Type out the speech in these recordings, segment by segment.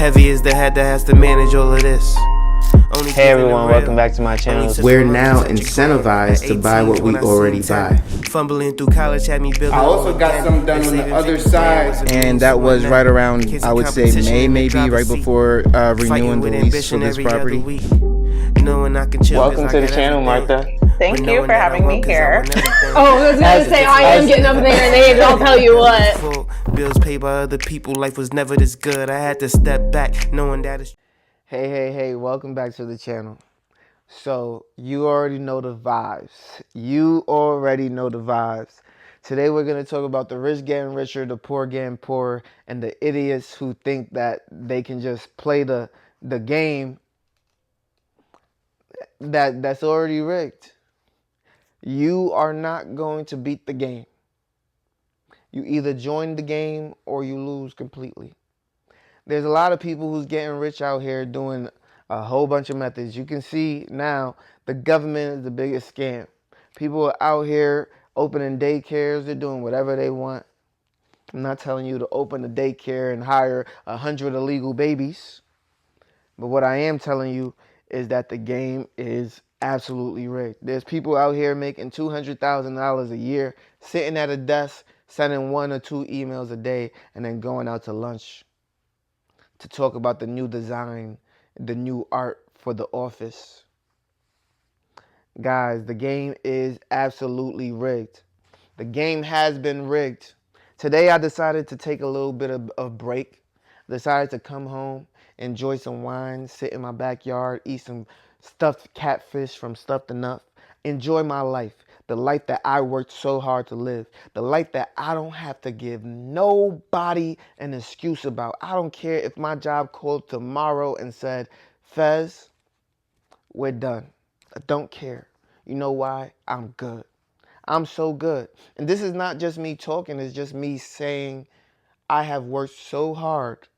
Heavy is the head that has to manage all of this. Hey everyone, welcome back to my channel. We're now incentivized to buy what we already buy. Fumbling through college had me building. I also got something done on the other side. And that was right around, I would say, May, maybe, right before renewing the lease for this property. Welcome to the channel, Martha. Thank you for having me here. Oh, I was going to say, I am getting up in their names, I'll tell you what. Bills paid by other people, life was never this good. I had to step back, knowing that it's... Hey, welcome back to the channel. So, you already know the vibes. Today we're going to talk about the rich getting richer, the poor getting poorer, and the idiots who think that they can just play the game that's already rigged. You are not going to beat the game. You either join the game or you lose completely. There's a lot of people who's getting rich out here doing a whole bunch of methods. You can see now the government is the biggest scam. People are out here opening daycares. They're doing whatever they want. I'm not telling you to open a daycare and hire 100 illegal babies. But what I am telling you is that the game is absolutely rigged. There's people out here making $200,000 a year, sitting at a desk, sending 1 or 2 emails a day, and then going out to lunch to talk about the new design, the new art for the office. Guys, the game is absolutely rigged. The game has been rigged. Today I decided to take a little bit of a break. Decided to come home, enjoy some wine, sit in my backyard, eat some stuffed catfish from Stuffed Enough. Enjoy my life. The life that I worked so hard to live. The life that I don't have to give nobody an excuse about. I don't care if my job called tomorrow and said, Fez, we're done. I don't care. You know why? I'm good. I'm so good. And this is not just me talking. It's just me saying I have worked so hard,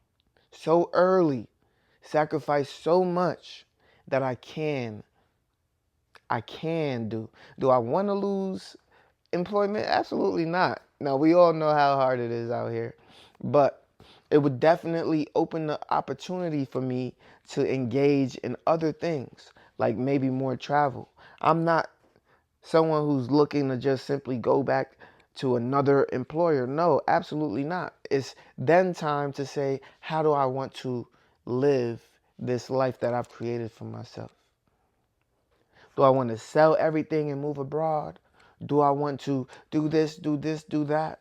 so early, sacrificed so much that I can do. Do I want to lose employment? Absolutely not. Now, we all know how hard it is out here, but it would definitely open the opportunity for me to engage in other things, like maybe more travel. I'm not someone who's looking to just simply go back to another employer. No, absolutely not. It's then time to say, how do I want to live this life that I've created for myself? Do I want to sell everything and move abroad? Do I want to do this, do that?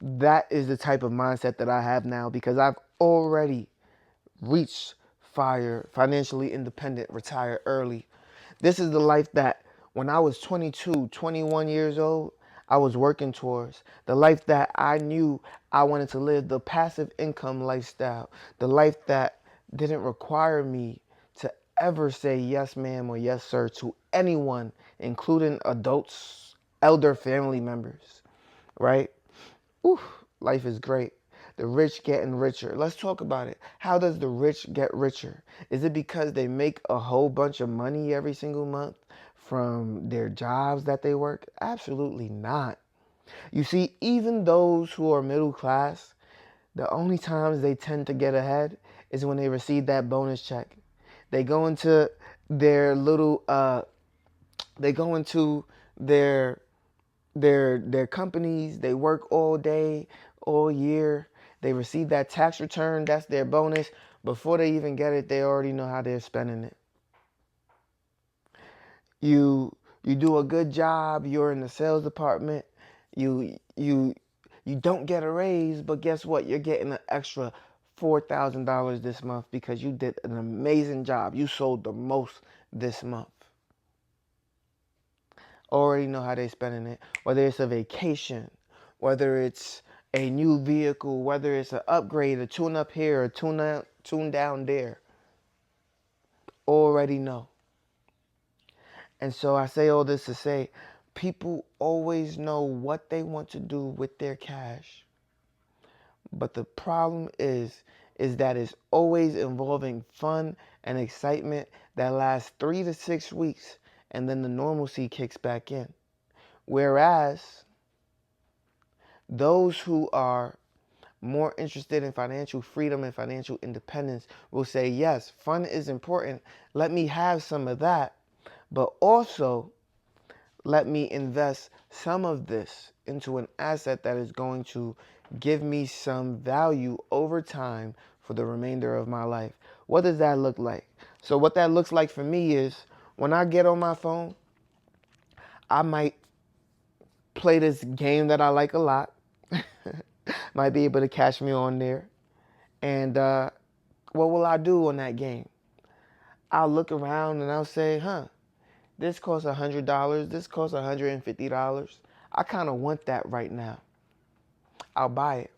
That is the type of mindset that I have now because I've already reached financially independent, retire early. This is the life that when I was 22, 21 years old, I was working towards. The life that I knew I wanted to live, the passive income lifestyle, the life that didn't require me to ever say yes ma'am or yes sir to anyone, including adults, elder family members, right? Ooh, life is great. The rich getting richer. Let's talk about it. How does the rich get richer? Is it because they make a whole bunch of money every single month from their jobs that they work? Absolutely not. You see, even those who are middle class, the only times they tend to get ahead is when they receive that bonus check. They go into their little, they go into their companies. They work all day, all year. They receive that tax return. That's their bonus. Before they even get it, they already know how they're spending it. You do a good job. You're in the sales department. You don't get a raise, but guess what? You're getting an extra $4,000 this month because you did an amazing job. You sold the most this month. Already know how they're spending it. Whether it's a vacation, whether it's a new vehicle, whether it's an upgrade, a tune up here, a tune down there. Already know. And so I say all this to say, people always know what they want to do with their cash. But the problem is that it's always involving fun and excitement that lasts 3 to 6 weeks, and then the normalcy kicks back in. Whereas those who are more interested in financial freedom and financial independence will say, yes, fun is important. Let me have some of that, but also let me invest some of this into an asset that is going to give me some value over time for the remainder of my life. What does that look like? So what that looks like for me is when I get on my phone, I might play this game that I like a lot. Might be able to catch me on there. And what will I do on that game? I'll look around and I'll say, this costs $100. This costs $150. I kind of want that right now. I'll buy it.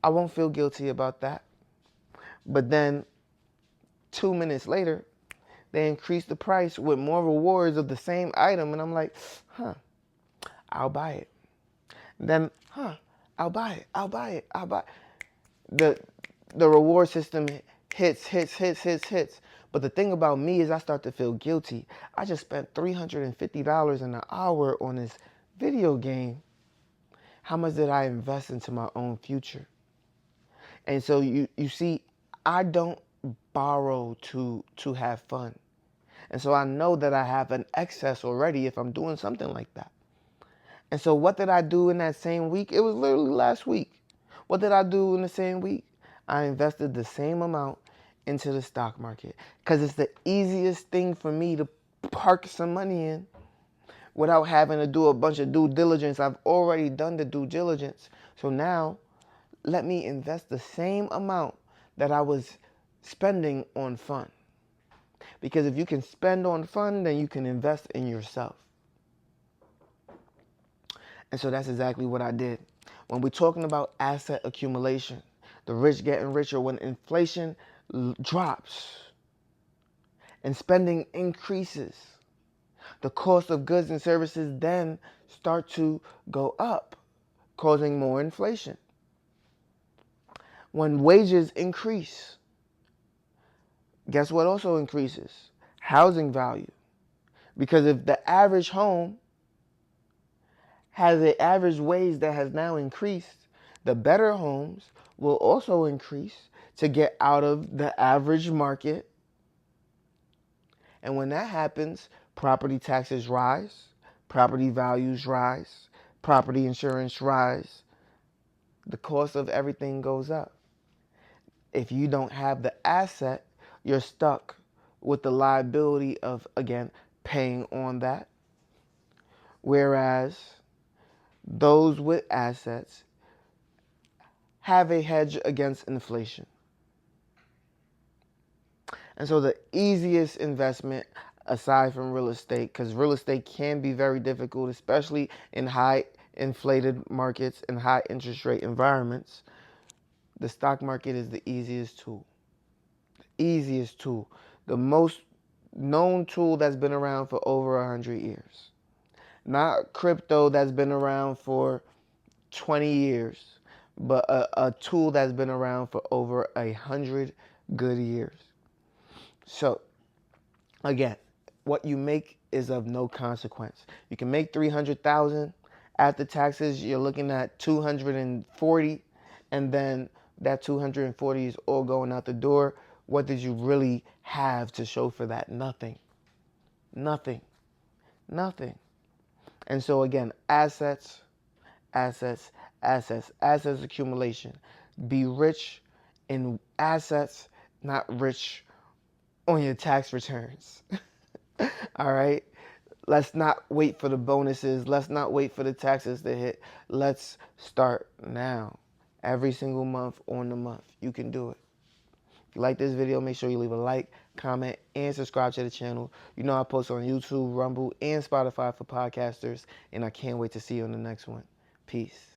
I won't feel guilty about that. But then 2 minutes later, they increase the price with more rewards of the same item. And I'm like, I'll buy it. Then, I'll buy it. I'll buy it. I'll buy it. The reward system hits. But the thing about me is I start to feel guilty. I just spent $350 an hour on this video game. How much did I invest into my own future? And so you see, I don't borrow to have fun. And so I know that I have an excess already if I'm doing something like that. And so what did I do in that same week? It was literally last week. What did I do in the same week? I invested the same amount into the stock market because it's the easiest thing for me to park some money in without having to do a bunch of due diligence. I've already done the due diligence. So now let me invest the same amount that I was spending on fun. Because if you can spend on fun, then you can invest in yourself. And so that's exactly what I did. When we're talking about asset accumulation, the rich getting richer, when inflation drops and spending increases, the cost of goods and services then start to go up, causing more inflation. When wages increase, guess what also increases? Housing value. Because if the average home has an average wage that has now increased, the better homes will also increase to get out of the average market. And when that happens, property taxes rise, property values rise, property insurance rise. The cost of everything goes up. If you don't have the asset, you're stuck with the liability of, again, paying on that. Whereas those with assets have a hedge against inflation. And so the easiest investment, aside from real estate, because real estate can be very difficult, especially in high inflated markets and high interest rate environments, the stock market is the easiest tool. The easiest tool. The most known tool that's been around for over 100 years. Not crypto that's been around for 20 years, but a tool that's been around for over 100 good years. So, again, what you make is of no consequence. You can make $300,000 after taxes. You're looking at $240,000, and then that $240,000 is all going out the door. What did you really have to show for that? Nothing. Nothing. Nothing. And so again, assets accumulation. Be rich in assets, not rich on your tax returns. All right? Let's not wait for the bonuses. Let's not wait for the taxes to hit. Let's start now. Every single month on the month. You can do it. If you like this video, make sure you leave a like, comment, and subscribe to the channel. You know I post on YouTube, Rumble, and Spotify for podcasters, and I can't wait to see you on the next one. Peace.